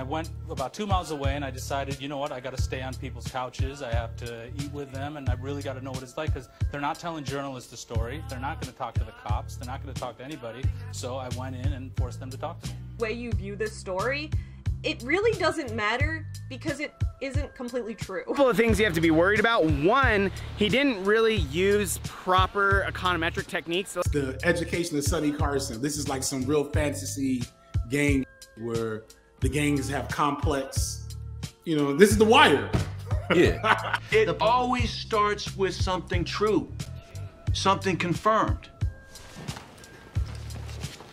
I went about 2 miles away and I decided, you know what, I got to stay on people's couches. I have to eat with them, and I really got to know what it's like, because they're not telling journalists the story. They're not going to talk to the cops. They're not going to talk to anybody. So I went in and forced them to talk to me. The way you view this story, it really doesn't matter because it isn't completely true. A couple of things you have to be worried about. One, he didn't really use proper econometric techniques. The education of Sonny Carson, this is like some real fantasy game where the gangs have complex, you know, this is The Wire. Yeah. It always starts with something true, something confirmed.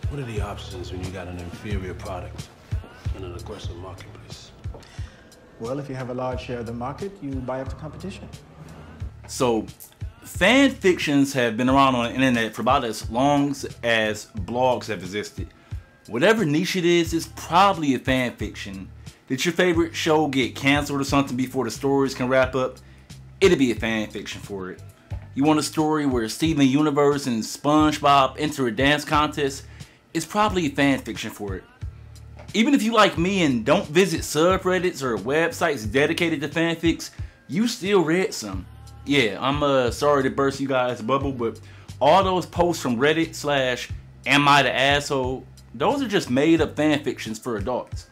What are the options when you got an inferior product in an aggressive marketplace? Well, if you have a large share of the market, you buy up the competition. So, fan fictions have been around on the internet for about as long as blogs have existed. Whatever niche it is probably a fan fiction. Did your favorite show get canceled or something before the stories can wrap up? It'll be a fan fiction for it. You want a story where Steven Universe and SpongeBob enter a dance contest? It's probably a fan fiction for it. Even if you like me and don't visit subreddits or websites dedicated to fanfics, you still read some. Yeah, I'm sorry to burst you guys' bubble, but all those posts from Reddit / Am I the Asshole? Those are just made up fan fictions for adults.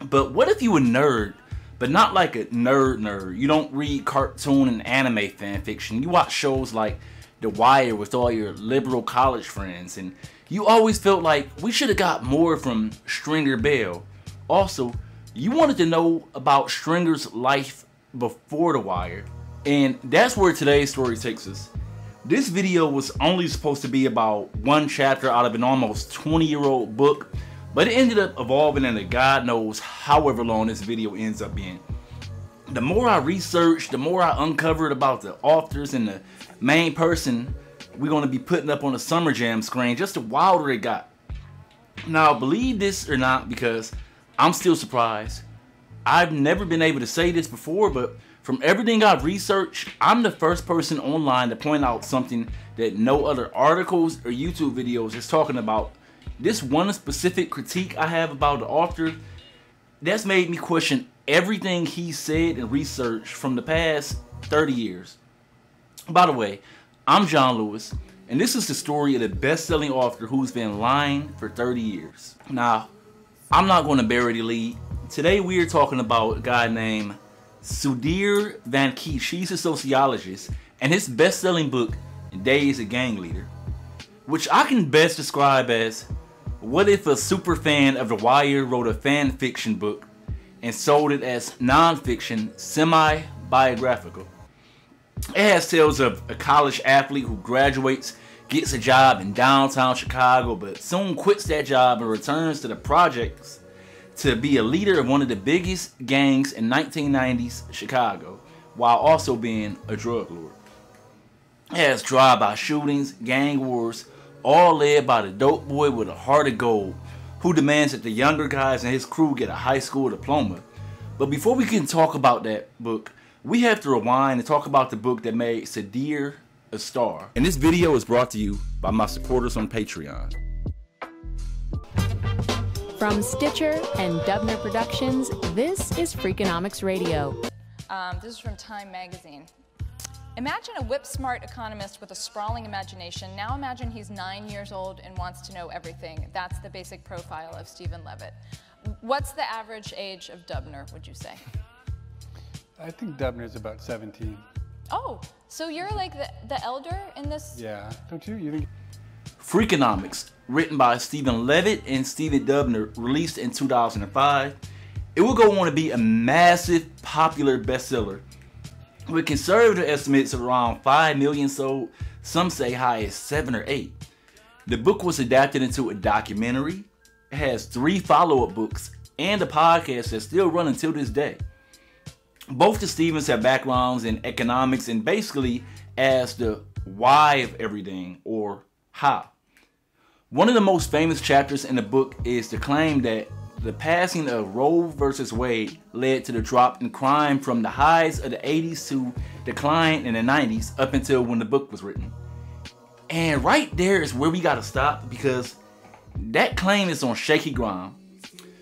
But what if you a nerd, but not like a nerd? You don't read cartoon and anime fan fiction. You watch shows like The Wire with all your liberal college friends, and you always felt like we should have got more from Stringer Bell. Also, you wanted to know about Stringer's life before The Wire, and that's where today's story takes us. This video was only supposed to be about one chapter out of an almost 20-year-old book, but it ended up evolving into God knows however long this video ends up being. The more I researched, the more I uncovered about the authors and the main person we're going to be putting up on the Summer Jam screen, just the wilder it got. Now, believe this or not, because I'm still surprised. I've never been able to say this before, but from everything I've researched, I'm the first person online to point out something that no other articles or YouTube videos is talking about. This one specific critique I have about the author, that's made me question everything he said and researched from the past 30 years. By the way, I'm John Lewis, and this is the story of the best-selling author who's been lying for 30 years. Now, I'm not going to bury the lead. Today we are talking about a guy named Sudhir Vankish. He's a sociologist, and his best-selling book, Days a Gang Leader, which I can best describe as, what if a super fan of The Wire wrote a fan fiction book and sold it as non-fiction, semi-biographical? It has tales of a college athlete who graduates, gets a job in downtown Chicago, but soon quits that job and returns to the projects to be a leader of one of the biggest gangs in 1990s Chicago, while also being a drug lord. It has drive-by shootings, gang wars, all led by the dope boy with a heart of gold, who demands that the younger guys in his crew get a high school diploma. But before we can talk about that book, we have to rewind and talk about the book that made Sudhir a star. And this video is brought to you by my supporters on Patreon. From Stitcher and Dubner Productions, this is Freakonomics Radio. This is from Time magazine. Imagine a whip-smart economist with a sprawling imagination. Now imagine he's 9 years old and wants to know everything. That's the basic profile of Stephen Levitt. What's the average age of Dubner, would you say? I think Dubner's about 17. Oh, so you're like the elder in this? Yeah, don't you? You think? Freakonomics, written by Stephen Levitt and Stephen Dubner, released in 2005. It will go on to be a massive, popular bestseller, with conservative estimates of around 5 million sold, some say high as 7 or 8. The book was adapted into a documentary. It has 3 follow-up books and a podcast that still run until this day. Both the Stevens have backgrounds in economics and basically ask the why of everything, or how. One of the most famous chapters in the book is the claim that the passing of Roe versus Wade led to the drop in crime from the highs of the 80s to decline in the 90s up until when the book was written. And right there is where we gotta stop, because that claim is on shaky ground.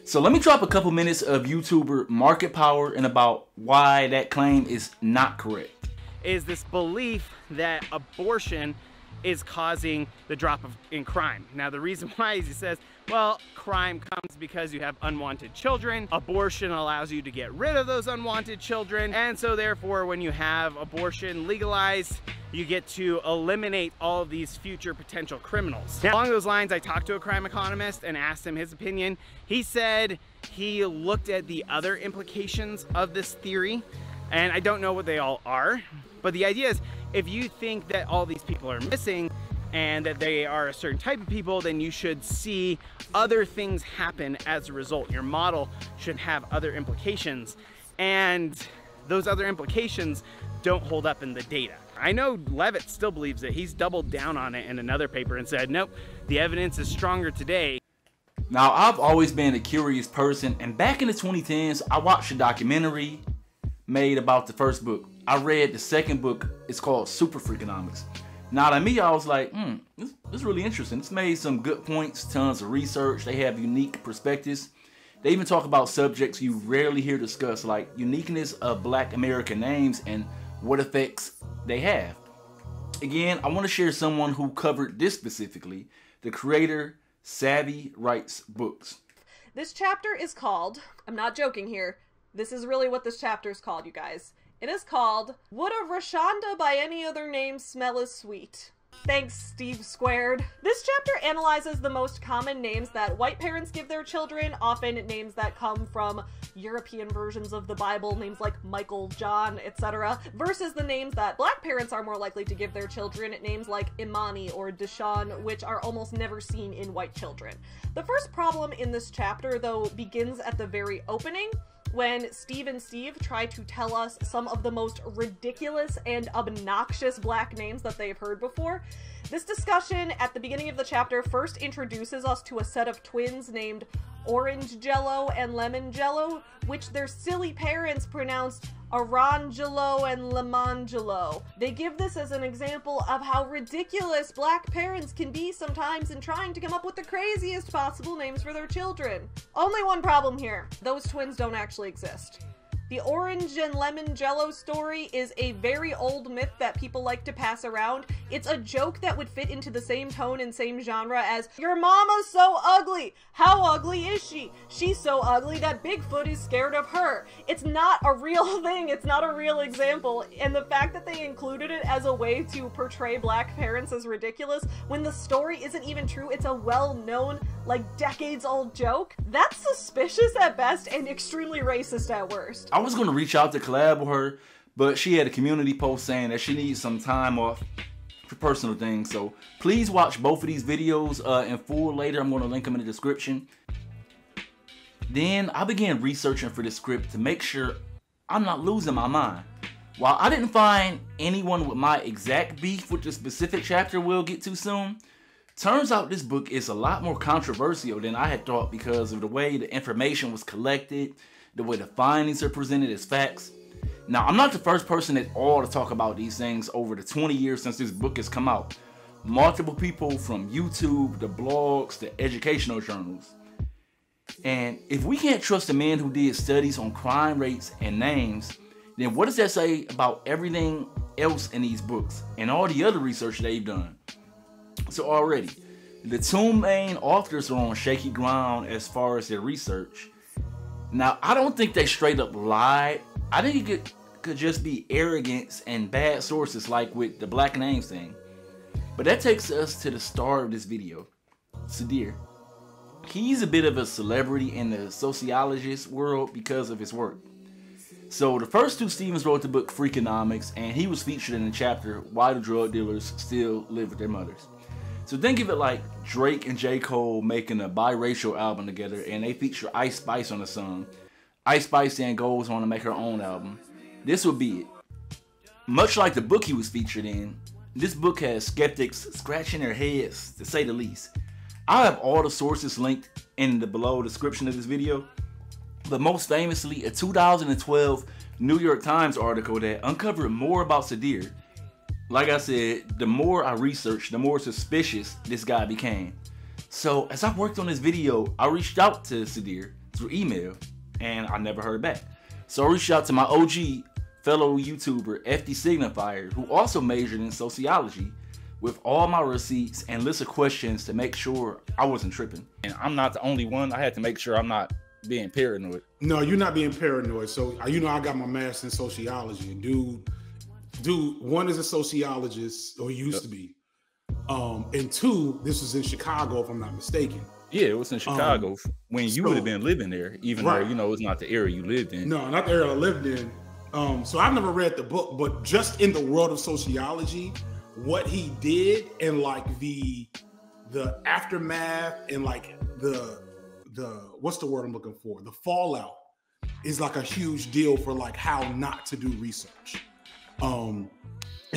So let me drop a couple minutes of YouTuber Market Power and about why that claim is not correct. Is this belief that abortion is causing the drop in crime. Now the reason why is he says, well, crime comes because you have unwanted children. Abortion allows you to get rid of those unwanted children. And so therefore, when you have abortion legalized, you get to eliminate all of these future potential criminals. Now, along those lines, I talked to a crime economist and asked him his opinion. He said he looked at the other implications of this theory, and I don't know what they all are, but the idea is, if you think that all these people are missing and that they are a certain type of people, then you should see other things happen as a result. Your model should have other implications, and those other implications don't hold up in the data. I know Levitt still believes it. He's doubled down on it in another paper and said, nope, the evidence is stronger today. Now, I've always been a curious person, and back in the 2010s, I watched a documentary made about the first book. I read the second book. It's called Super Freakonomics. Now to me, I was like, this is really interesting. It's made some good points, tons of research. They have unique perspectives. They even talk about subjects you rarely hear discussed, like uniqueness of Black American names and what effects they have. Again, I want to share someone who covered this specifically. The creator, Savvy Writes Books. This chapter is called, I'm not joking here, this is really what this chapter is called, you guys. It is called, Would a Rashonda by Any Other Name Smell as Sweet? Thanks, Steve Squared. This chapter analyzes the most common names that white parents give their children, often names that come from European versions of the Bible, names like Michael, John, etc., versus the names that Black parents are more likely to give their children, names like Imani or Deshaun, which are almost never seen in white children. The first problem in this chapter, though, begins at the very opening, when Steve and Steve try to tell us some of the most ridiculous and obnoxious Black names that they've heard before. This discussion at the beginning of the chapter first introduces us to a set of twins named Orange Jello and Lemon Jello, which their silly parents pronounced Orangelo and Lemangelo. They give this as an example of how ridiculous Black parents can be sometimes in trying to come up with the craziest possible names for their children. Only one problem here. Those twins don't actually exist. The Orange and Lemon Jello story is a very old myth that people like to pass around. It's a joke that would fit into the same tone and same genre as, your mama's so ugly! How ugly is she? She's so ugly that Bigfoot is scared of her. It's not a real thing, it's not a real example, and the fact that they included it as a way to portray Black parents as ridiculous when the story isn't even true, it's a well-known, like decades-old joke, that's suspicious at best and extremely racist at worst. I was going to reach out to collab with her, but she had a community post saying that she needs some time off for personal things. So please watch both of these videos in full later. I'm going to link them in the description. Then I began researching for this script to make sure I'm not losing my mind. While I didn't find anyone with my exact beef with the specific chapter we'll get to soon, turns out this book is a lot more controversial than I had thought because of the way the information was collected, the way the findings are presented as facts. Now, I'm not the first person at all to talk about these things over the 20 years since this book has come out. Multiple people from YouTube, the blogs, the educational journals. And if we can't trust a man who did studies on crime rates and names, then what does that say about everything else in these books and all the other research they've done? So already, the two main authors are on shaky ground as far as their research. Now, I don't think they straight up lied. I think it could just be arrogance and bad sources like with the Black names thing. But that takes us to the star of this video, Sudhir. He's a bit of a celebrity in the sociologist world because of his work. So the first two Stevens wrote the book Freakonomics, and he was featured in the chapter Why Do Drug Dealers Still Live With Their Mothers? So think of it like Drake and J. Cole making a biracial album together, and they feature Ice Spice on the song. Ice Spice then goes on to make her own album. This would be it. Much like the book he was featured in, this book has skeptics scratching their heads, to say the least. I'll have all the sources linked in the below description of this video, but most famously, a 2012 New York Times article that uncovered more about Sudhir. Like I said, the more I researched, the more suspicious this guy became. So as I worked on this video, I reached out to Sudhir through email, and I never heard back. So I reached out to my OG fellow YouTuber, FD Signifier, who also majored in sociology, with all my receipts and list of questions to make sure I wasn't tripping. And I'm not the only one. I had to make sure I'm not being paranoid. No, you're not being paranoid. So, you know, I got my master's in sociology. And dude, one is a sociologist, or he used to be. And two, this was in Chicago, if I'm not mistaken. Yeah, it was in Chicago when you would have been living there, even though, you know, it's not the area you lived in. No, not the area I lived in. So I've never read the book, but just in the world of sociology, what he did and like the aftermath and like the what's the word I'm looking for? The fallout is like a huge deal for like how not to do research. And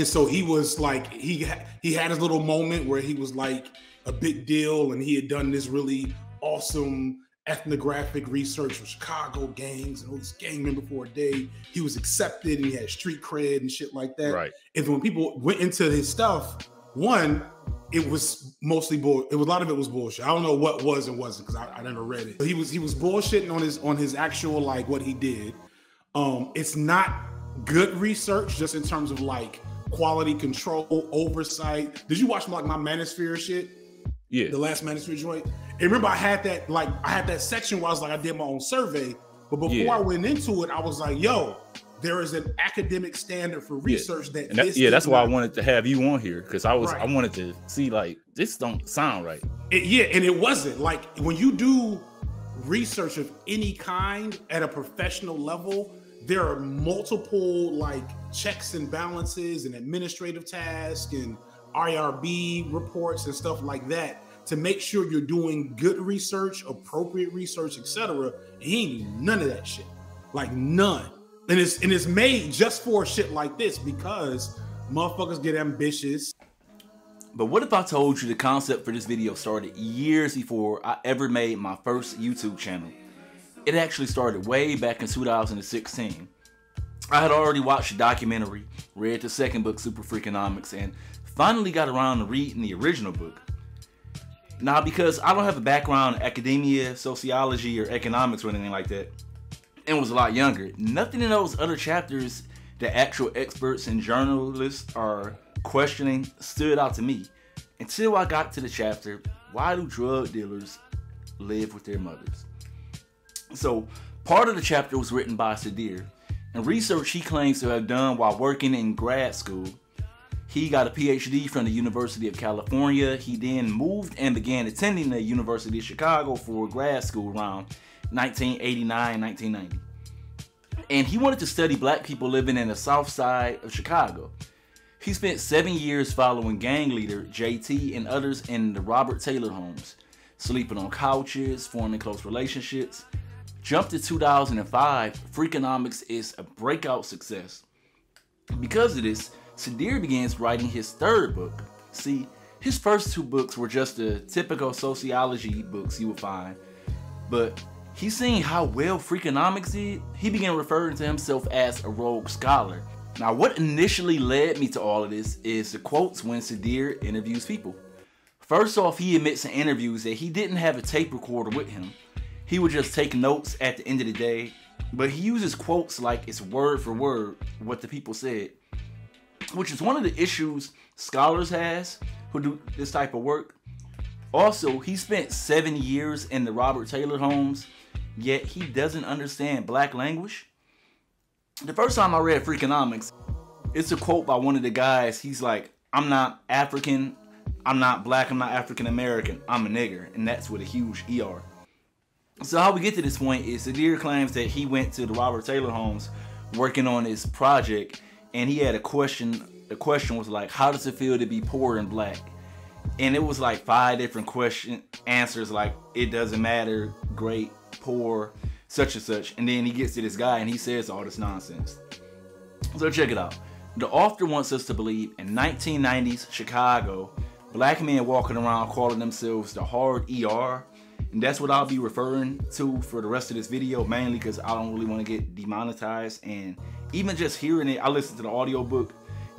so he was like, he had his little moment where he was like a big deal, and he had done this really awesome ethnographic research for Chicago gangs and all this gang member for a day. He was accepted and he had street cred and shit like that. Right. And when people went into his stuff, one, it was mostly a lot of it was bullshit. I don't know what was and wasn't, because I never read it. But he was bullshitting on his actual like what he did. It's not good research just in terms of like quality control, oversight. Did you watch like my Manosphere shit? Yeah. The last Manosphere joint. And remember I had that section where I was like, I did my own survey. But before I went into it, I was like, yo, there is an academic standard for research that's why I wanted to have you on here, because I wanted to see like, this don't sound right. And it wasn't. Like when you do research of any kind at a professional level, there are multiple like checks and balances and administrative tasks and IRB reports and stuff like that to make sure you're doing good research, appropriate research, etc. He ain't none of that shit, like none. And it's made just for shit like this because motherfuckers get ambitious. But what if I told you the concept for this video started years before I ever made my first YouTube channel? It actually started way back in 2016. I had already watched the documentary, read the second book, Super Freakonomics, and finally got around to reading the original book. Now, because I don't have a background in academia, sociology, or economics or anything like that, and was a lot younger, nothing in those other chapters that actual experts and journalists are questioning stood out to me until I got to the chapter, Why Do Drug Dealers Live With Their Mothers? So, part of the chapter was written by Sadir, and research he claims to have done while working in grad school. He got a PhD from the University of California. He then moved and began attending the University of Chicago for grad school around 1989, 1990. And he wanted to study black people living in the south side of Chicago. He spent 7 years following gang leader JT and others in the Robert Taylor homes, sleeping on couches, forming close relationships. Jump to 2005, Freakonomics is a breakout success. Because of this, Sadir begins writing his third book. See, his first two books were just the typical sociology books you would find, but he's seeing how well Freakonomics did. He began referring to himself as a rogue scholar. Now, what initially led me to all of this is the quotes when Sadir interviews people. First off, he admits in interviews that he didn't have a tape recorder with him. He would just take notes at the end of the day, but he uses quotes like it's word for word what the people said, which is one of the issues scholars has who do this type of work. Also, he spent 7 years in the Robert Taylor homes, yet he doesn't understand black language. The first time I read Freakonomics, it's a quote by one of the guys. He's like, I'm not African, I'm not black, I'm not African American, I'm a nigger, and that's with a huge ER. So how we get to this point is Sadir claims that he went to the Robert Taylor homes working on his project, and he had a question. The question was like, how does it feel to be poor and black? And it was like 5 different answers, like it doesn't matter, great, poor, such and such. And then he gets to this guy and he says all this nonsense. So check it out. The author wants us to believe in 1990s Chicago, black men walking around calling themselves the hard ER. And that's what I'll be referring to for the rest of this video, mainly because I don't really want to get demonetized. And even just hearing it, I listened to the audiobook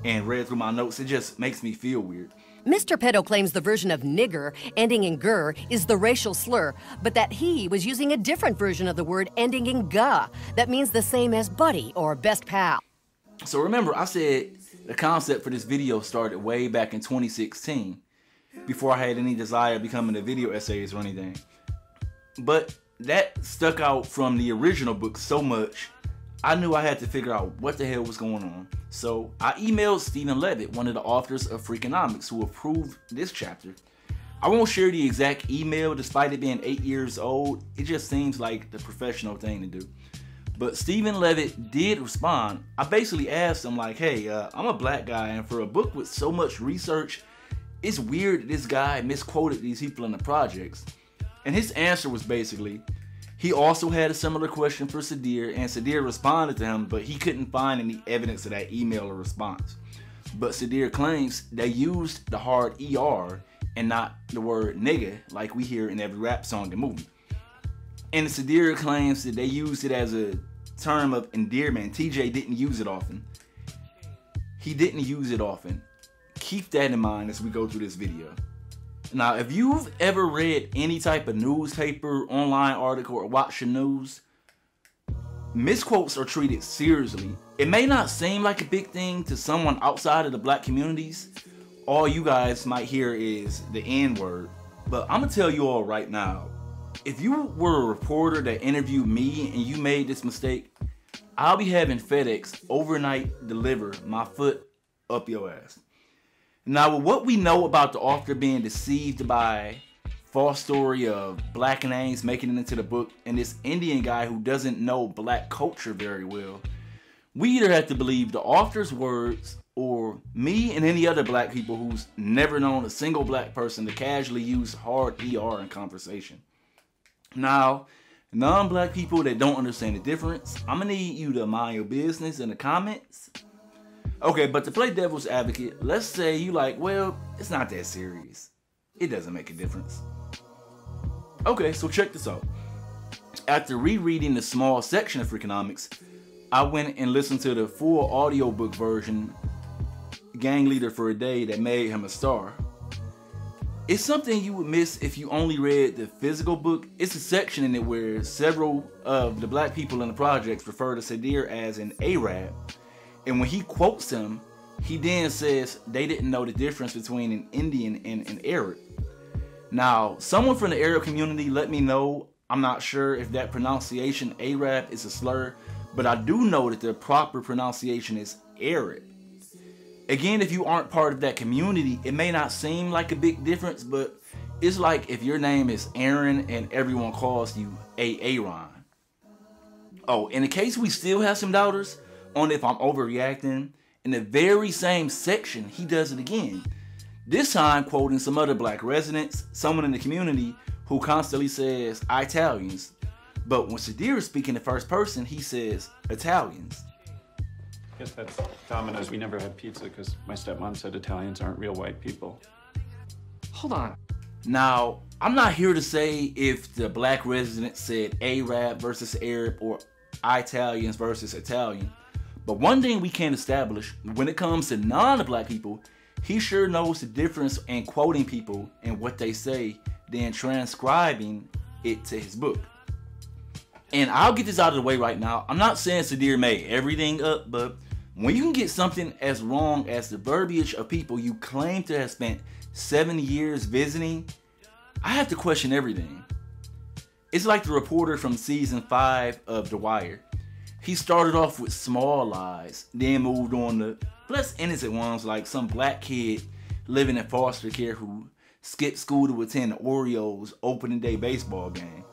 and read through my notes, it just makes me feel weird. Mr. Pedo claims the version of nigger ending in ger is the racial slur, but that he was using a different version of the word ending in ga that means the same as buddy or best pal. So remember, I said the concept for this video started way back in 2016, before I had any desire of becoming a video essayist or anything. But that stuck out from the original book so much, I knew I had to figure out what the hell was going on. So I emailed Stephen Levitt, one of the authors of Freakonomics, who approved this chapter. I won't share the exact email despite it being 8 years old. It just seems like the professional thing to do. But Stephen Levitt did respond. I basically asked him like, hey, I'm a black guy, and for a book with so much research, it's weird that this guy misquoted these people in the projects. And his answer was basically, he also had a similar question for Sadir, and Sadir responded to him, but he couldn't find any evidence of that email or response. But Sadir claims they used the hard ER and not the word nigga like we hear in every rap song and movie. And Sadir claims that they used it as a term of endearment. TJ didn't use it often. He didn't use it often. Keep that in mind as we go through this video. Now, if you've ever read any type of newspaper, online article, or watched the news, misquotes are treated seriously. It may not seem like a big thing to someone outside of the black communities. All you guys might hear is the N-word. But I'm gonna tell you all right now, if you were a reporter that interviewed me and you made this mistake, I'll be having FedEx overnight deliver my foot up your ass. Now, with what we know about the author being deceived by false story of black names making it into the book and this Indian guy who doesn't know black culture very well, we either have to believe the author's words or me and any other black people who's never known a single black person to casually use hard ER in conversation. Now, non-black people that don't understand the difference, I'm gonna need you to mind your business in the comments. Okay, but to play devil's advocate, let's say you like, well, it's not that serious. It doesn't make a difference. Okay, so check this out. After rereading the small section of Freakonomics, I went and listened to the full audiobook version, Gang Leader for a Day That Made Him a Star. It's something you would miss if you only read the physical book. It's a section in it where several of the black people in the projects refer to Sadir as an Arab. And when he quotes him, he then says they didn't know the difference between an Indian and an Arab. Now, someone from the Arab community let me know. I'm not sure if that pronunciation Arab is a slur, but I do know that the proper pronunciation is Arab. Again, if you aren't part of that community, it may not seem like a big difference, but it's like if your name is Aaron and everyone calls you Aaron. Oh, in case we still have some doubters on if I'm overreacting, in the very same section, he does it again. This time quoting some other black residents, someone in the community who constantly says Italians. But when Sadir is speaking in first person, he says Italians. I guess that's Domino's. We never had pizza because my stepmom said Italians aren't real white people. Hold on. Now, I'm not here to say if the black resident said Arab versus Arab or Italians versus Italian. But one thing we can establish, when it comes to non-black people, he sure knows the difference in quoting people and what they say than transcribing it to his book. And I'll get this out of the way right now. I'm not saying Sadir made everything up, but when you can get something as wrong as the verbiage of people you claim to have spent 7 years visiting, I have to question everything. It's like the reporter from season 5 of The Wire. He started off with small lies, then moved on to less innocent ones like some black kid living in foster care who skipped school to attend the Orioles opening day baseball game.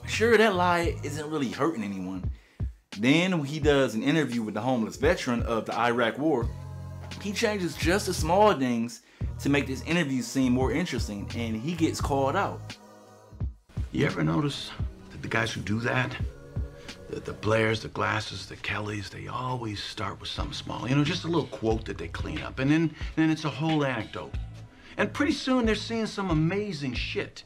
Sure, that lie isn't really hurting anyone. Then when he does an interview with the homeless veteran of the Iraq War, he changes just the small things to make this interview seem more interesting, and he gets called out. You ever notice that the guys who do that, the Blairs, the Glasses, the Kellys, they always start with something small. You know, just a little quote that they clean up, and then it's a whole anecdote. And pretty soon they're seeing some amazing shit.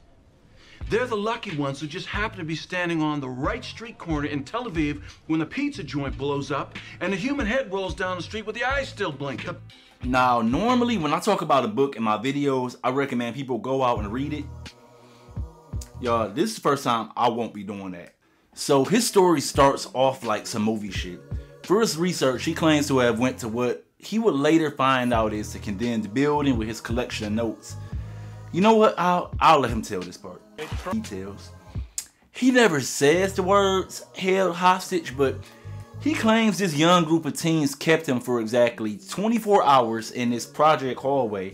They're the lucky ones who just happen to be standing on the right street corner in Tel Aviv when the pizza joint blows up and a human head rolls down the street with the eyes still blinking. Now, normally when I talk about a book in my videos, I recommend people go out and read it. Y'all, this is the first time I won't be doing that. So his story starts off like some movie shit. For his research, he claims to have went to what he would later find out is the condemned building with his collection of notes. You know what? I'll let him tell this part. Details. He never says the words held hostage, but he claims this young group of teens kept him for exactly 24 hours in this project hallway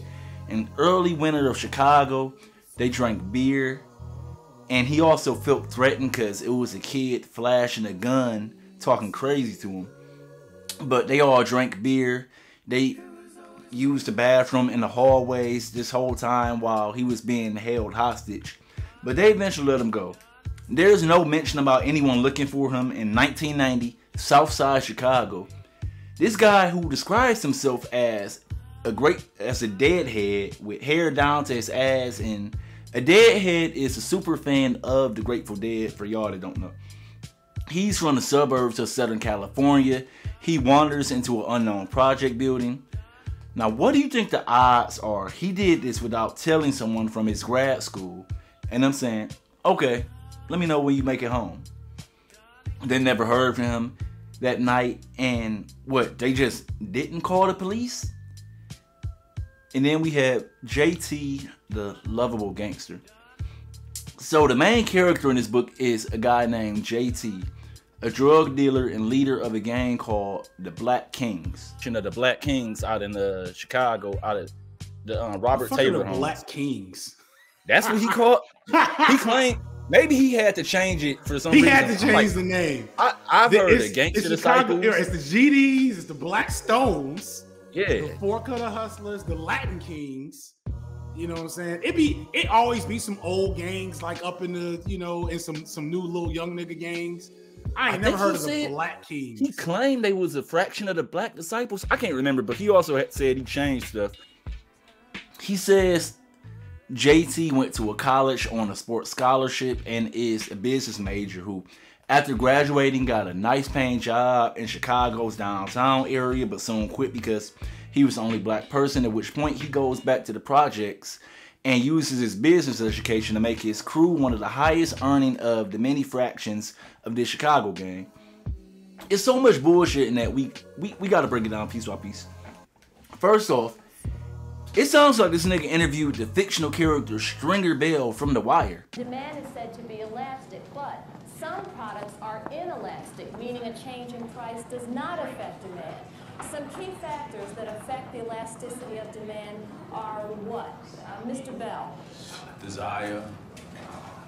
in early winter of Chicago. They drank beer, and he also felt threatened because it was a kid flashing a gun, talking crazy to him. But they all drank beer. They used the bathroom in the hallways this whole time while he was being held hostage. But they eventually let him go. There's no mention about anyone looking for him in 1990, Southside Chicago. This guy who describes himself as a deadhead with hair down to his ass, and a deadhead is a super fan of the Grateful Dead, for y'all that don't know. He's from the suburbs of Southern California. He wanders into an unknown project building. Now, what do you think the odds are he did this without telling someone from his grad school? And I'm saying, okay, let me know when you make it home. They never heard from him that night, and what, they just didn't call the police? And then we have JT, the lovable gangster. So the main character in this book is a guy named JT, a drug dealer and leader of a gang called the Black Kings. You know, the Black Kings out in Chicago, out of the Robert Taylor homes. Black Kings. That's what he called. He claimed maybe he had to change it for some reason. He had to change the name. I've heard the Gangster Disciples. It's the GDs, it's the Black Stones. Yeah. The Four Color Hustlers, the Latin Kings. You know what I'm saying? It always be some old gangs like up in the, you know, and some new little young nigga gangs. I ain't never heard of the Black Kings. He claimed they was a fraction of the Black Disciples. I can't remember, but he also said he changed stuff. He says JT went to a college on a sports scholarship and is a business major who, after graduating, got a nice paying job in Chicago's downtown area, but soon quit because he was the only black person, at which point he goes back to the projects and uses his business education to make his crew one of the highest earning of the many fractions of this Chicago gang. It's so much bullshit in that we got to break it down piece by piece. First off, it sounds like this nigga interviewed the fictional character Stringer Bell from The Wire. Demand is said to be elastic, but some products are inelastic, meaning a change in price does not affect demand. Some key factors that affect the elasticity of demand are what? Mr. Bell? Desire,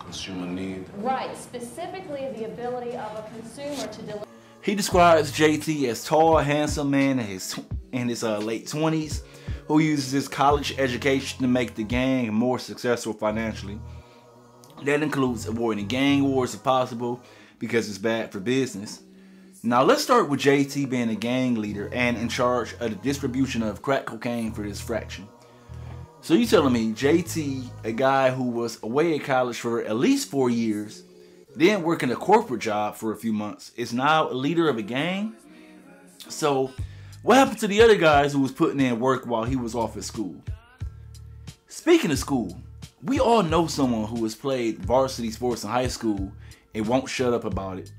consumer need. Right, specifically the ability of a consumer to deliver. He describes JT as tall, handsome man in his late 20s who uses his college education to make the gang more successful financially. That includes avoiding gang wars if possible because it's bad for business. Now let's start with JT being a gang leader and in charge of the distribution of crack cocaine for this fraction. So you telling me JT, a guy who was away at college for at least 4 years, then working a corporate job for a few months, is now a leader of a gang? So what happened to the other guys who was putting in work while he was off at school? Speaking of school, we all know someone who has played varsity sports in high school and won't shut up about it.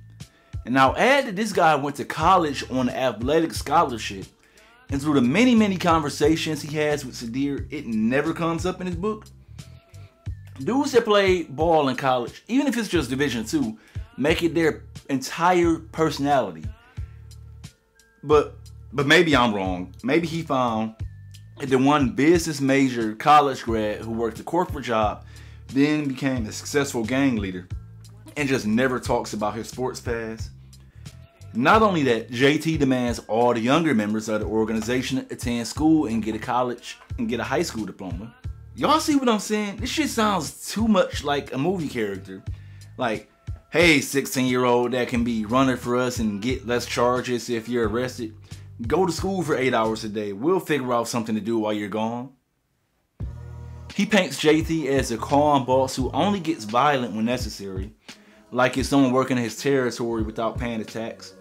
And now add that this guy went to college on an athletic scholarship, and through the many conversations he has with Sadir, it never comes up in his book. Dudes that play ball in college, even if it's just Division II, make it their entire personality. But maybe I'm wrong. Maybe he found the one business major college grad who worked a corporate job, then became a successful gang leader, and just never talks about his sports past. Not only that, JT demands all the younger members of the organization attend school and get a high school diploma. Y'all see what I'm saying? This shit sounds too much like a movie character. Like, hey, 16-year-old that can be running for us and get less charges if you're arrested. Go to school for 8 hours a day. We'll figure out something to do while you're gone. He paints JT as a calm boss who only gets violent when necessary, like it's someone working in his territory without paying the tax.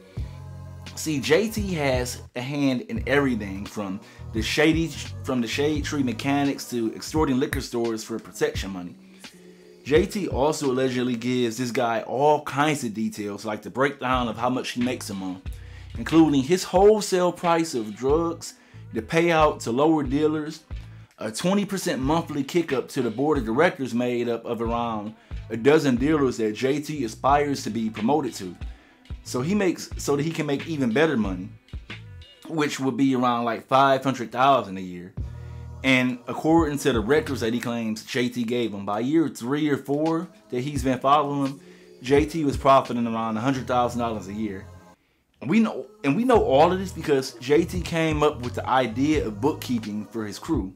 See, JT has a hand in everything from the shade tree mechanics to extorting liquor stores for protection money. JT also allegedly gives this guy all kinds of details, like the breakdown of how much he makes a month, including his wholesale price of drugs, the payout to lower dealers, a 20% monthly kick-up to the board of directors made up of around a dozen dealers that JT aspires to be promoted to, so that he can make even better money, which would be around like $500,000 a year. And according to the records that he claims JT gave him, by year 3 or 4 that he's been following him, JT was profiting around $100,000 a year. And we know all of this because JT came up with the idea of bookkeeping for his crew.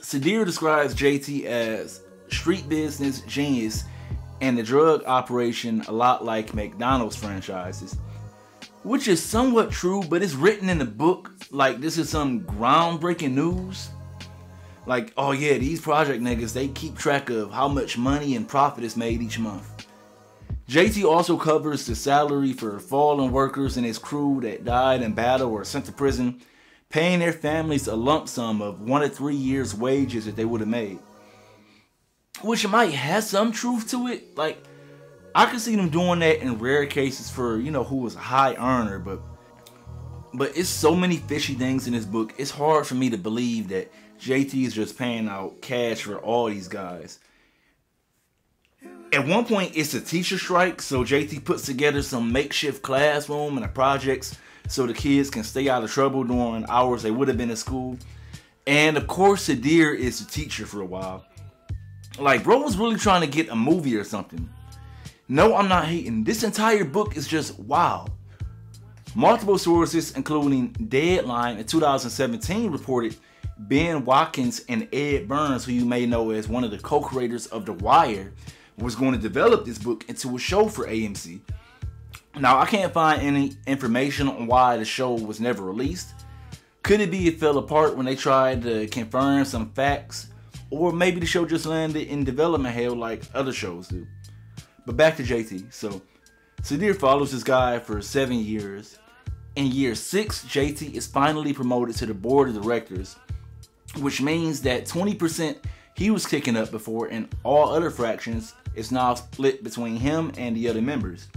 Sadir describes JT as street business genius and the drug operation a lot like McDonald's franchises, which is somewhat true, but it's written in the book like this is some groundbreaking news. Like, oh yeah, these project niggas, they keep track of how much money and profit is made each month. JT also covers the salary for fallen workers in his crew that died in battle or sent to prison, paying their families a lump sum of 1 to 3 years' wages that they would have made. Which might have some truth to it. Like, I could see them doing that in rare cases for, you know, who was a high earner, but it's so many fishy things in this book, it's hard for me to believe that JT is just paying out cash for all these guys. At one point, it's a teacher strike, so JT puts together some makeshift classroom and the projects so the kids can stay out of trouble during hours they would have been at school. And of course, Sadir is the teacher for a while. Like, bro was really trying to get a movie or something. No, I'm not hating. This entire book is just wow. Multiple sources, including Deadline in 2017, reported Ben Watkins and Ed Burns, who you may know as one of the co-creators of The Wire, was going to develop this book into a show for AMC. Now, I can't find any information on why the show was never released. Could it be it fell apart when they tried to confirm some facts? Or maybe the show just landed in development hell like other shows do. But back to JT. So, Sadir follows this guy for 7 years. In year 6, JT is finally promoted to the board of directors, which means that 20% he was kicking up before and all other fractions is now split between him and the other members.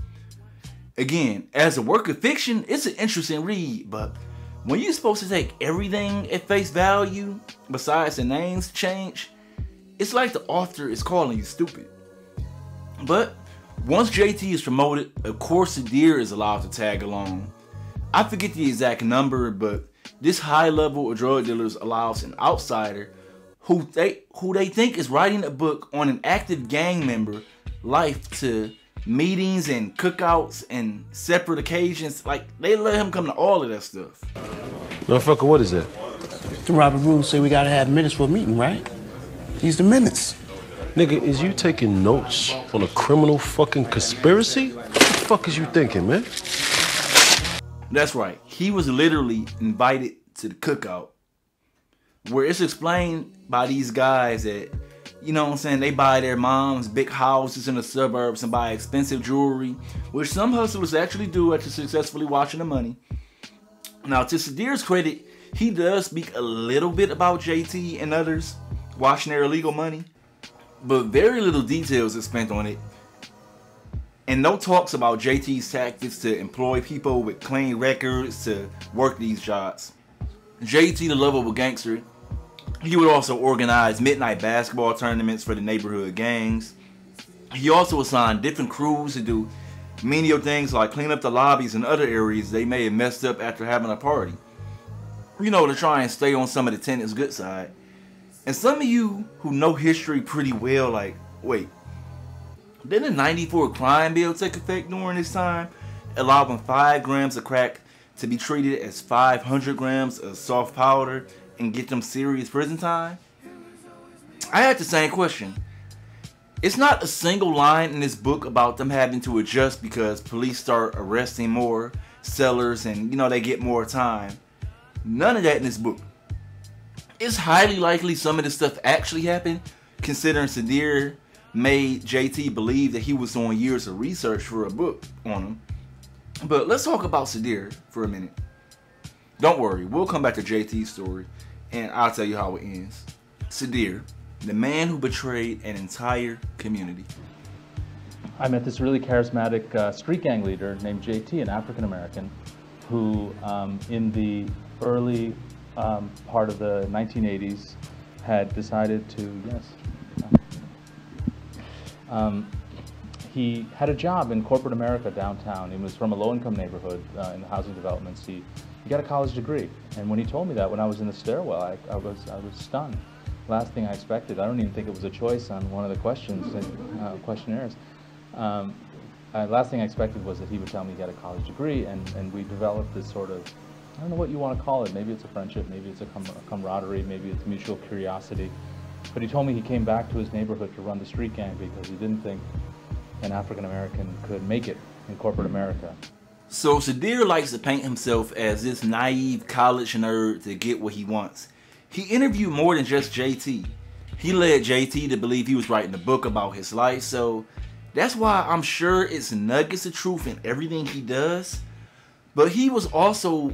Again, as a work of fiction, it's an interesting read, but when you're supposed to take everything at face value, besides the names change, it's like the author is calling you stupid. But once JT is promoted, of course Sadir is allowed to tag along. I forget the exact number, but this high level of drug dealers allows an outsider who they think is writing a book on an active gang member life to meetings and cookouts and separate occasions. Like, they let him come to all of that stuff. Motherfucker, what is that? The Robert Rules say we gotta have minutes for a meeting, right? These the minutes. Nigga, is you taking notes on a criminal fucking conspiracy? What the fuck is you thinking, man? That's right. He was literally invited to the cookout, where it's explained by these guys that, you know what I'm saying, they buy their moms big houses in the suburbs and buy expensive jewelry, which some hustlers actually do after successfully washing the money. Now, to Sadir's credit, he does speak a little bit about JT and others washing their illegal money, but very little details is spent on it, and no talks about JT's tactics to employ people with clean records to work these jobs. JT, the lovable gangster, he would also organize midnight basketball tournaments for the neighborhood gangs. He also assigned different crews to do menial things like clean up the lobbies and other areas they may have messed up after having a party. You know, to try and stay on some of the tenants' good side. And some of you who know history pretty well, like, wait, didn't the 94 crime bill take effect during this time, allowing 5 grams of crack to be treated as 500 grams of soft powder and get them serious prison time? I had the same question. It's not a single line in this book about them having to adjust because police start arresting more sellers and, you know, they get more time. None of that in this book. It's highly likely some of this stuff actually happened, considering Sadir made JT believe that he was doing years of research for a book on him. But let's talk about Sadir for a minute. Don't worry, we'll come back to JT's story, and I'll tell you how it ends. Sadir, the man who betrayed an entire community. I met this really charismatic street gang leader named JT, an African American, who in the early part of the 1980s had decided to, he had a job in corporate America downtown. He was from a low-income neighborhood in the housing developments. He got a college degree, and when he told me that when I was in the stairwell, I was stunned. Last thing I expected. I don't even think it was a choice on one of the questionnaires. Last thing I expected was that he would tell me he had a college degree, and we developed this sort of, I don't know what you want to call it. Maybe it's a friendship, maybe it's a camaraderie, maybe it's mutual curiosity. But he told me he came back to his neighborhood to run the street gang because he didn't think an African American could make it in corporate America. So Sadir likes to paint himself as this naive college nerd to get what he wants. He interviewed more than just JT. He led JT to believe he was writing a book about his life, so that's why I'm sure it's nuggets of truth in everything he does. But he was also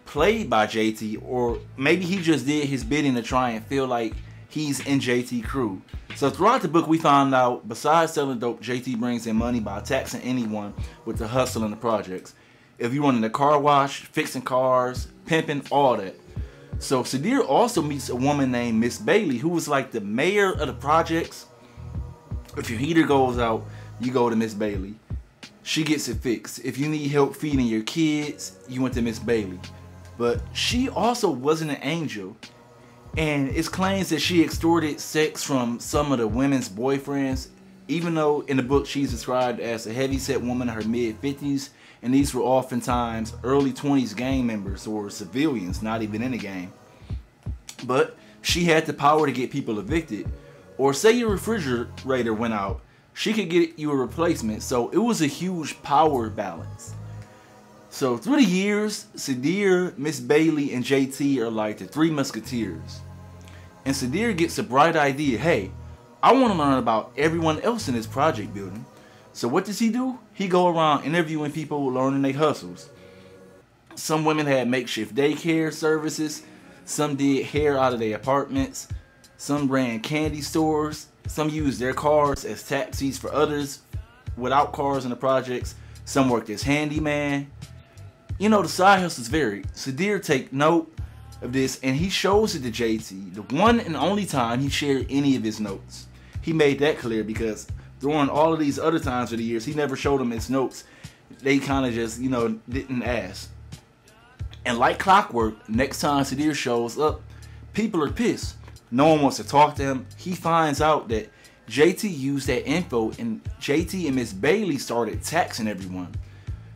played by JT, or maybe he just did his bidding to try and feel like he's in JT crew. So throughout the book we found out, besides selling dope, JT brings in money by taxing anyone with the hustle and the projects. If you're running a car wash, fixing cars, pimping, all that. So Sadir also meets a woman named Miss Bailey, who was like the mayor of the projects. If your heater goes out, you go to Miss Bailey. She gets it fixed. If you need help feeding your kids, you went to Miss Bailey. But she also wasn't an angel. And it's claims that she extorted sex from some of the women's boyfriends, even though in the book she's described as a heavyset woman in her mid-50s, and these were oftentimes early 20s gang members or civilians, not even in the gang. But she had the power to get people evicted, or say your refrigerator went out, she could get you a replacement, so it was a huge power balance. So through the years, Sadir, Miss Bailey, and JT are like the three musketeers. And Sadir gets a bright idea. Hey, I want to learn about everyone else in this project building. So what does he do? He go around interviewing people, learning their hustles. Some women had makeshift daycare services. Some did hair out of their apartments. Some ran candy stores. Some used their cars as taxis for others without cars in the projects. Some worked as handyman. You know, the side hustles varied. Sadir take note of this and he shows it to JT, the one and only time he shared any of his notes. He made that clear because during all of these other times of the years, he never showed him his notes. They kind of just, you know, didn't ask. And like clockwork, next time Sadir shows up, people are pissed. No one wants to talk to him. He finds out that JT used that info and JT and Miss Bailey started taxing everyone.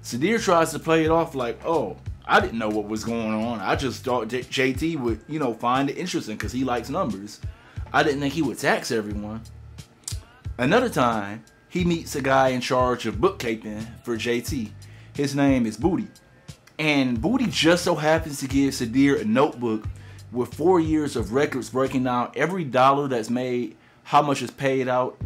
Sadir tries to play it off like, oh, I didn't know what was going on. I just thought JT would, you know, find it interesting because he likes numbers. I didn't think he would tax everyone. Another time, he meets a guy in charge of bookkeeping for JT. His name is Booty. And Booty just so happens to give Sadir a notebook with 4 years of records breaking down every dollar that's made, how much is paid out.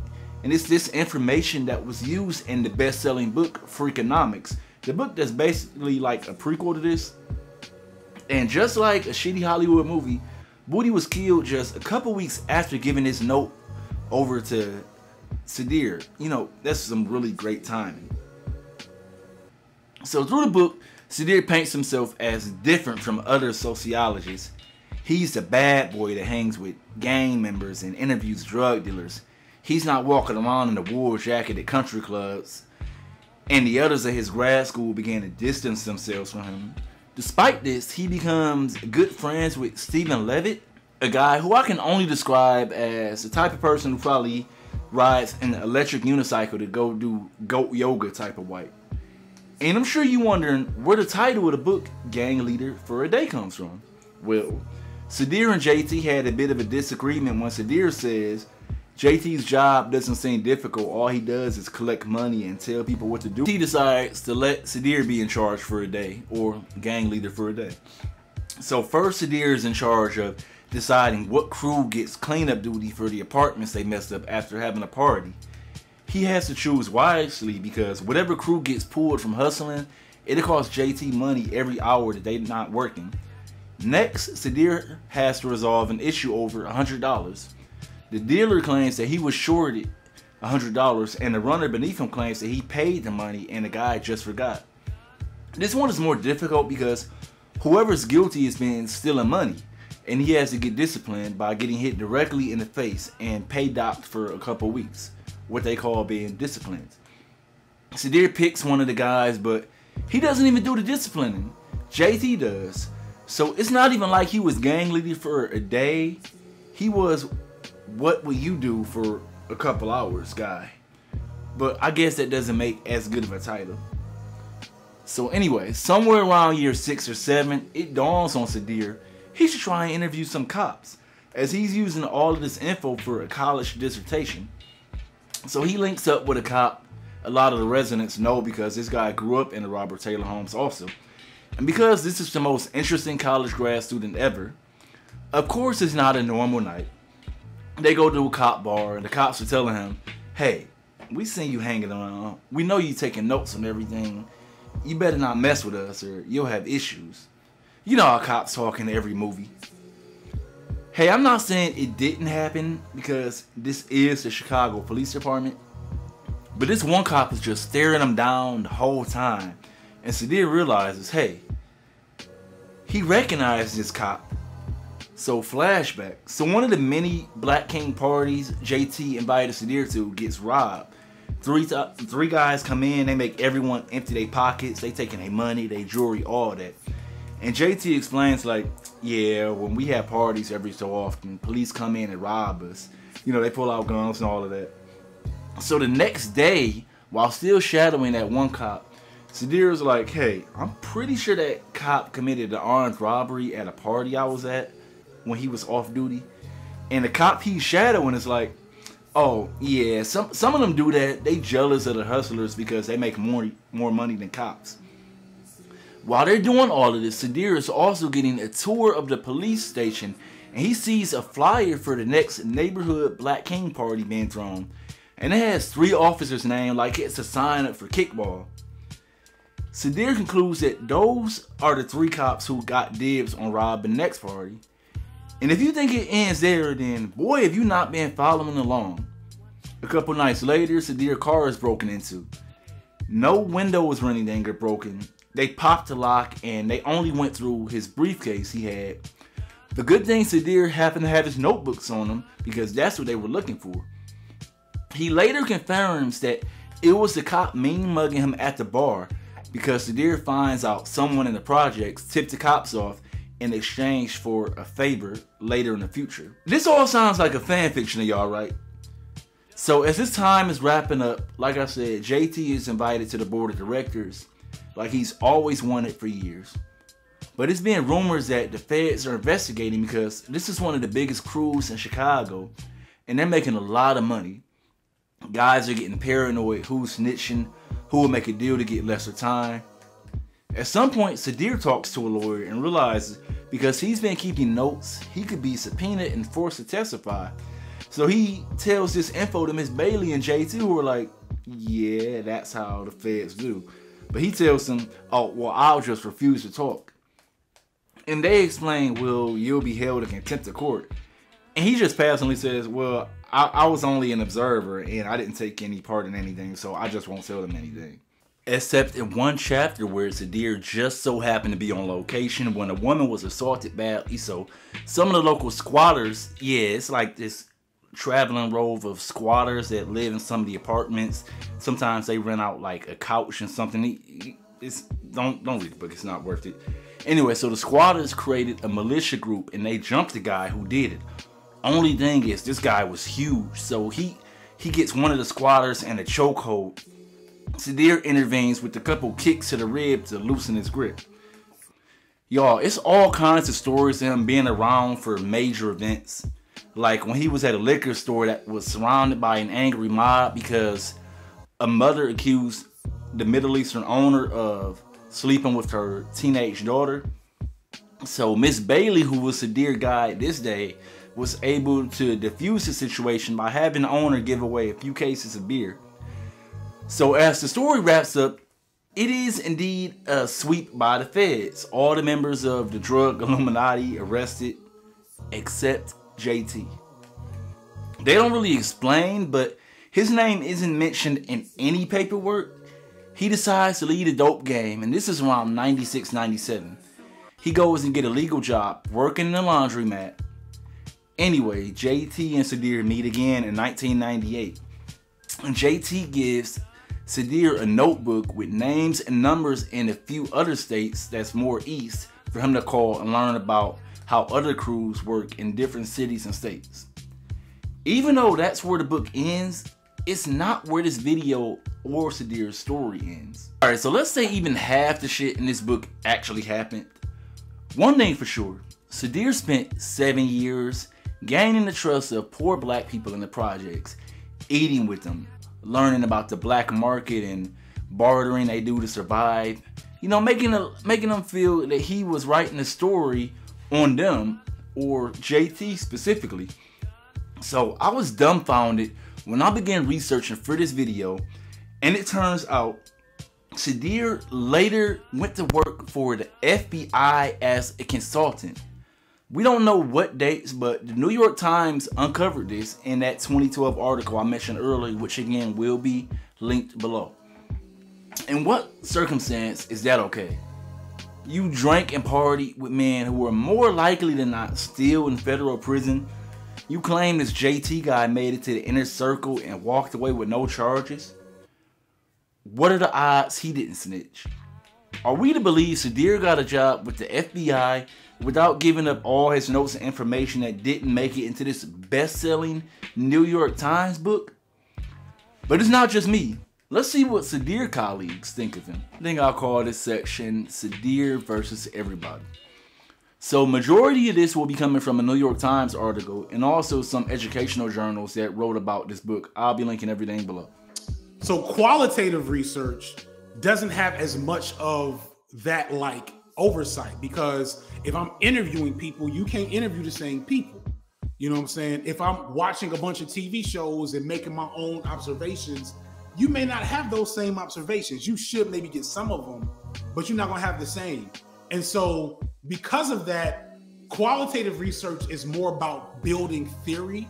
And it's this information that was used in the best-selling book, Freakonomics. The book that's basically like a prequel to this. And just like a shitty Hollywood movie, Booty was killed just a couple weeks after giving his note over to Sadir. You know, that's some really great timing. So through the book, Sadir paints himself as different from other sociologists. He's the bad boy that hangs with gang members and interviews drug dealers. He's not walking around in a wool jacket at country clubs. And the others at his grad school began to distance themselves from him. Despite this, he becomes good friends with Stephen Levitt, a guy who I can only describe as the type of person who probably rides an electric unicycle to go do goat yoga type of white. And I'm sure you're wondering where the title of the book, Gang Leader for a Day, comes from. Well, Sadir and JT had a bit of a disagreement when Sadir says JT's job doesn't seem difficult. All he does is collect money and tell people what to do. He decides to let Sadir be in charge for a day, or gang leader for a day. So first, Sadir is in charge of deciding what crew gets cleanup duty for the apartments they messed up after having a party. He has to choose wisely because whatever crew gets pulled from hustling, It'll cost JT money every hour that they're not working. Next, Sudhir has to resolve an issue over $100. The dealer claims that he was shorted $100, and the runner beneath him claims that he paid the money and the guy just forgot. This one is more difficult because whoever's guilty is being stealing money, and he has to get disciplined by getting hit directly in the face and pay docked for a couple weeks, what they call being disciplined. Sudhir picks one of the guys, but he doesn't even do the disciplining. JT does. So it's not even like he was gang leader for a day. He was what would you do for a couple hours guy. But I guess that doesn't make as good of a title. So anyway, somewhere around year 6 or 7, it dawns on Sudhir he should try and interview some cops, as he's using all of this info for a college dissertation. So he links up with a cop a lot of the residents know because this guy grew up in the Robert Taylor homes also. And because this is the most interesting college grad student ever, of course it's not a normal night. They go to a cop bar and the cops are telling him, hey, we seen you hanging around. We know you taking notes on everything. You better not mess with us or you'll have issues. You know how cops talk in every movie. Hey, I'm not saying it didn't happen because this is the Chicago Police Department. But this one cop is just staring him down the whole time. And Sudhir realizes, hey, he recognized this cop. So flashback. So one of the many Black King parties JT invited Sudhir to gets robbed. Three guys come in, they make everyone empty their pockets, they taking their money, their jewelry, all that. And JT explains like, yeah, when we have parties every so often, police come in and rob us. You know, they pull out guns and all of that. So the next day, while still shadowing that one cop, Sudhir's like, hey, I'm pretty sure that cop committed an armed robbery at a party I was at when he was off duty. And the cop he's shadowing is like, oh, yeah, some of them do that. They jealous of the hustlers because they make more money than cops. While they're doing all of this, Sudhir is also getting a tour of the police station, and he sees a flyer for the next neighborhood Black King party being thrown. And it has 3 officers' names like it's a sign up for kickball. Sudhir concludes that those are the 3 cops who got dibs on robbing the next party. And if you think it ends there, then boy, have you not been following along. A couple nights later, Sudhir's car is broken into. No windows or anything are broken. They popped the lock and they only went through his briefcase he had. The good thing Sudhir happened to have his notebooks on him because that's what they were looking for. He later confirms that it was the cop mean mugging him at the bar because Sudhir finds out someone in the projects tipped the cops off in exchange for a favor later in the future. This all sounds like a fan fiction to y'all, right? So as this time is wrapping up, like I said, JT is invited to the board of directors like he's always wanted for years. But it's been rumors that the feds are investigating because this is one of the biggest crews in Chicago and they're making a lot of money. Guys are getting paranoid who's snitching, who will make a deal to get lesser time. At some point, Sudhir talks to a lawyer and realizes because he's been keeping notes, he could be subpoenaed and forced to testify. So he tells this info to Miss Bailey and JT who are like, yeah, that's how the feds do. But he tells them, oh, well, I'll just refuse to talk. And they explain, well, you'll be held in contempt of court. And he just passively says, well, I was only an observer and I didn't take any part in anything, so I just won't tell them anything. Except in one chapter where Sudhir just so happened to be on location when a woman was assaulted badly. So some of the local squatters, yeah, it's like this traveling rove of squatters that live in some of the apartments. Sometimes they rent out like a couch and something. Don't read the book, it's not worth it. Anyway, so the squatters created a militia group and they jumped the guy who did it. Only thing is, this guy was huge, so he gets one of the squatters in a chokehold. Sudhir intervenes with a couple kicks to the rib to loosen his grip. Y'all, it's all kinds of stories of him being around for major events. Like when he was at a liquor store that was surrounded by an angry mob because a mother accused the Middle Eastern owner of sleeping with her teenage daughter. So Miss Bailey, who was Sudhir's guide this day, was able to defuse the situation by having the owner give away a few cases of beer. So as the story wraps up, It is indeed a sweep by the feds. All the members of the drug Illuminati arrested except JT. They don't really explain, but his name isn't mentioned in any paperwork. He decides to lead a dope game, and this is around 96, 97. He goes and get a legal job working in a laundromat. Anyway, JT and Sudhir meet again in 1998. And JT gives Sudhir a notebook with names and numbers in a few other states that's more east for him to call and learn about how other crews work in different cities and states. Even though that's where the book ends, it's not where this video or Sudhir's story ends. Alright, so let's say even half the shit in this book actually happened. One thing for sure, Sudhir spent 7 years gaining the trust of poor black people in the projects, eating with them, learning about the black market and bartering they do to survive. You know, making them feel that he was writing a story on them, or JT specifically. So I was dumbfounded when I began researching for this video, and it turns out Sudhir later went to work for the FBI as a consultant. We don't know what dates, but the New York Times uncovered this in that 2012 article I mentioned earlier, which again will be linked below. In what circumstance is that okay? You drank and partied with men who were more likely than not still in federal prison. You claim this JT guy made it to the inner circle and walked away with no charges. What are the odds he didn't snitch? Are we to believe Sudhir got a job with the FBI without giving up all his notes and information that didn't make it into this best-selling New York Times book? But it's not just me. Let's see what Sudhir colleagues think of him. I think I'll call this section Sudhir versus everybody. So majority of this will be coming from a New York Times article and also some educational journals that wrote about this book. I'll be linking everything below. So qualitative research doesn't have as much of that like oversight, because if I'm interviewing people, you can't interview the same people. You know what I'm saying? If I'm watching a bunch of TV shows and making my own observations, you may not have those same observations. You should maybe get some of them, but you're not gonna have the same. And so because of that, qualitative research is more about building theory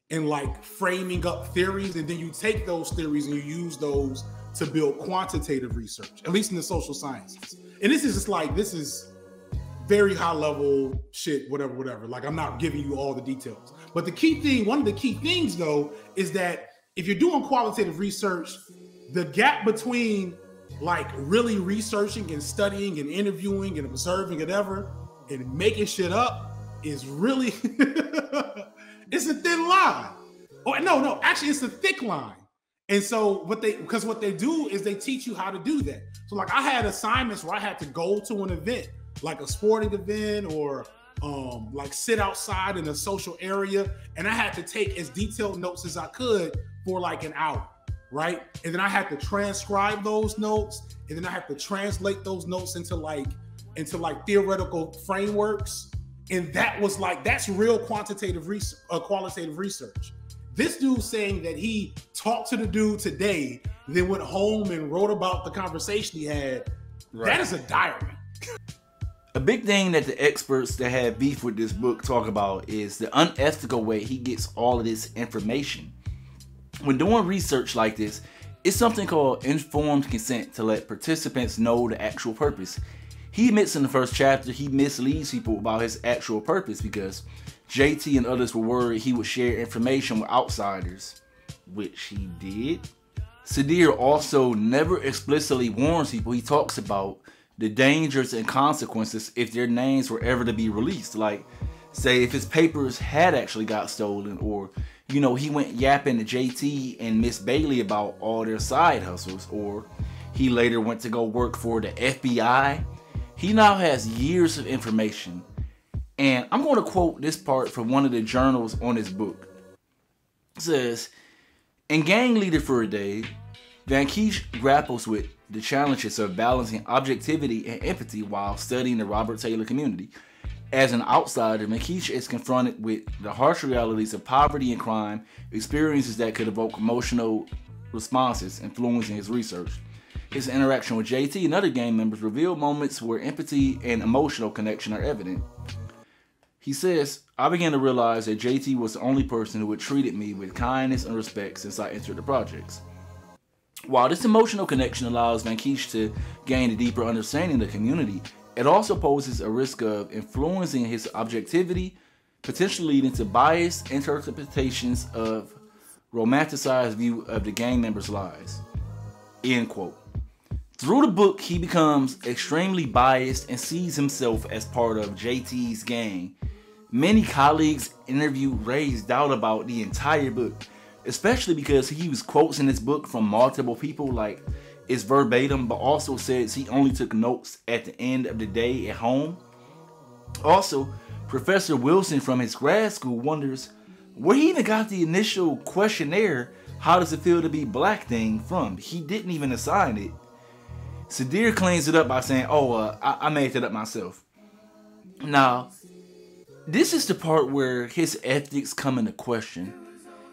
and like framing up theories, and then you take those theories and you use those to build quantitative research, at least in the social sciences. And this is just like, this is very high level shit, whatever. Like, I'm not giving you all the details. But the key thing, one of the key things though, is that if you're doing qualitative research, the gap between like really researching and studying and interviewing and observing whatever and making shit up is really, it's a thin line. Oh, no, actually it's a thick line. And so what they do is they teach you how to do that. So like I had assignments where I had to go to an event, like a sporting event or like sit outside in a social area, and I had to take as detailed notes as I could for like an hour, right? And then I had to transcribe those notes, and then I had to translate those notes into like theoretical frameworks. And that was like, that's real qualitative research. This dude saying that he talked to the dude today, then went home and wrote about the conversation he had, right. That is a diary. A big thing that the experts that have beef with this book talk about is the unethical way he gets all of this information. When doing research like this, it's something called informed consent to let participants know the actual purpose. He admits in the first chapter he misleads people about his actual purpose because JT and others were worried he would share information with outsiders, which he did. Sudhir also never explicitly warns people. He talks about the dangers and consequences if their names were ever to be released. Like, say if his papers had actually got stolen, or, you know, he went yapping to JT and Miss Bailey about all their side hustles, or he later went to go work for the FBI. He now has years of information. And I'm going to quote this part from one of the journals on his book. It says, in Gang Leader for a Day, Vanquish grapples with the challenges of balancing objectivity and empathy while studying the Robert Taylor community. As an outsider, Vanquish is confronted with the harsh realities of poverty and crime, experiences that could evoke emotional responses influencing his research. his interaction with JT and other gang members revealed moments where empathy and emotional connection are evident. He says, I began to realize that JT was the only person who had treated me with kindness and respect since I entered the projects. While this emotional connection allows Vanquish to gain a deeper understanding of the community, it also poses a risk of influencing his objectivity, potentially leading to biased interpretations of romanticized view of the gang members' lives. End quote. Through the book, he becomes extremely biased and sees himself as part of JT's gang. Many colleagues interviewed raised doubt about the entire book, especially because he used quotes in his book from multiple people, like it's verbatim, but also says he only took notes at the end of the day at home. Also, Professor Wilson from his grad school wonders where he even got the initial questionnaire, how does it feel to be black thing, from. He didn't even assign it. Sadir cleans it up by saying, I made that up myself. Now, this is the part where his ethics come into question.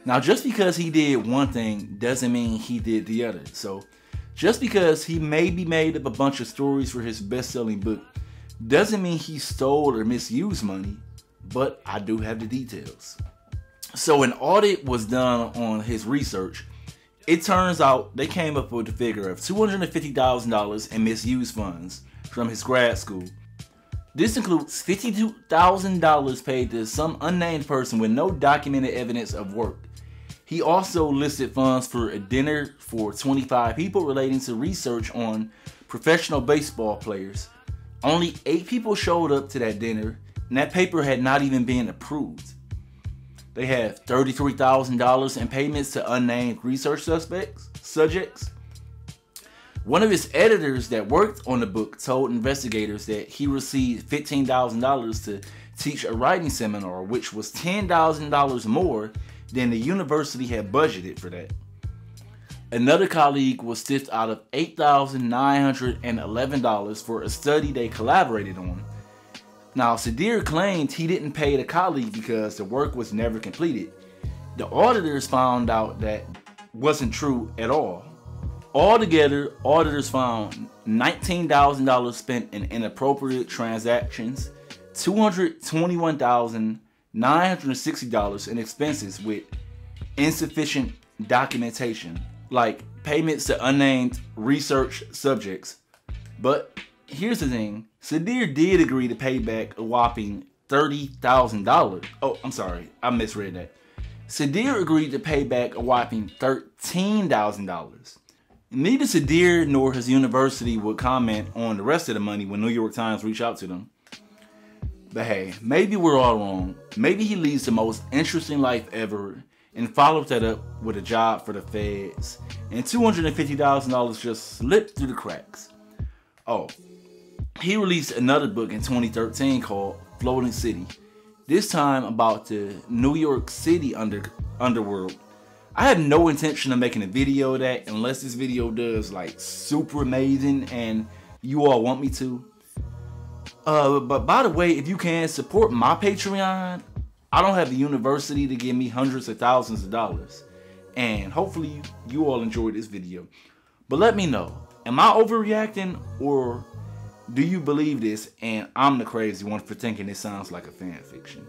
Now, just because he did one thing doesn't mean he did the other. So, just because he maybe made up a bunch of stories for his best-selling book doesn't mean he stole or misused money, but I do have the details. So, an audit was done on his research. It turns out they came up with a figure of $250,000 in misused funds from his grad school. This includes $52,000 paid to some unnamed person with no documented evidence of work. He also listed funds for a dinner for 25 people relating to research on professional baseball players. Only 8 people showed up to that dinner, and that paper had not even been approved. They have $33,000 in payments to unnamed research subjects. One of his editors that worked on the book told investigators that he received $15,000 to teach a writing seminar, which was $10,000 more than the university had budgeted for that. Another colleague was stiffed out of $8,911 for a study they collaborated on. Now, Sadir claimed he didn't pay the colleague because the work was never completed. The auditors found out that wasn't true at all. Altogether, auditors found $19,000 spent in inappropriate transactions, $221,960 in expenses with insufficient documentation, like payments to unnamed research subjects. But here's the thing, Sadir did agree to pay back a whopping $30,000. Oh, I'm sorry, I misread that. Sadir agreed to pay back a whopping $13,000. Neither Sadir nor his university would comment on the rest of the money when New York Times reached out to them. But hey, maybe we're all wrong. Maybe he leads the most interesting life ever and followed that up with a job for the feds, and $250,000 just slipped through the cracks. Oh, he released another book in 2013 called Floating City, this time about the New York City underworld. I had no intention of making a video of that unless this video does like super amazing and you all want me to. But by the way, if you can support my Patreon, I don't have the university to give me hundreds of thousands of dollars. And hopefully you all enjoyed this video. But let me know, am I overreacting, or do you believe this and I'm the crazy one for thinking this sounds like a fan fiction?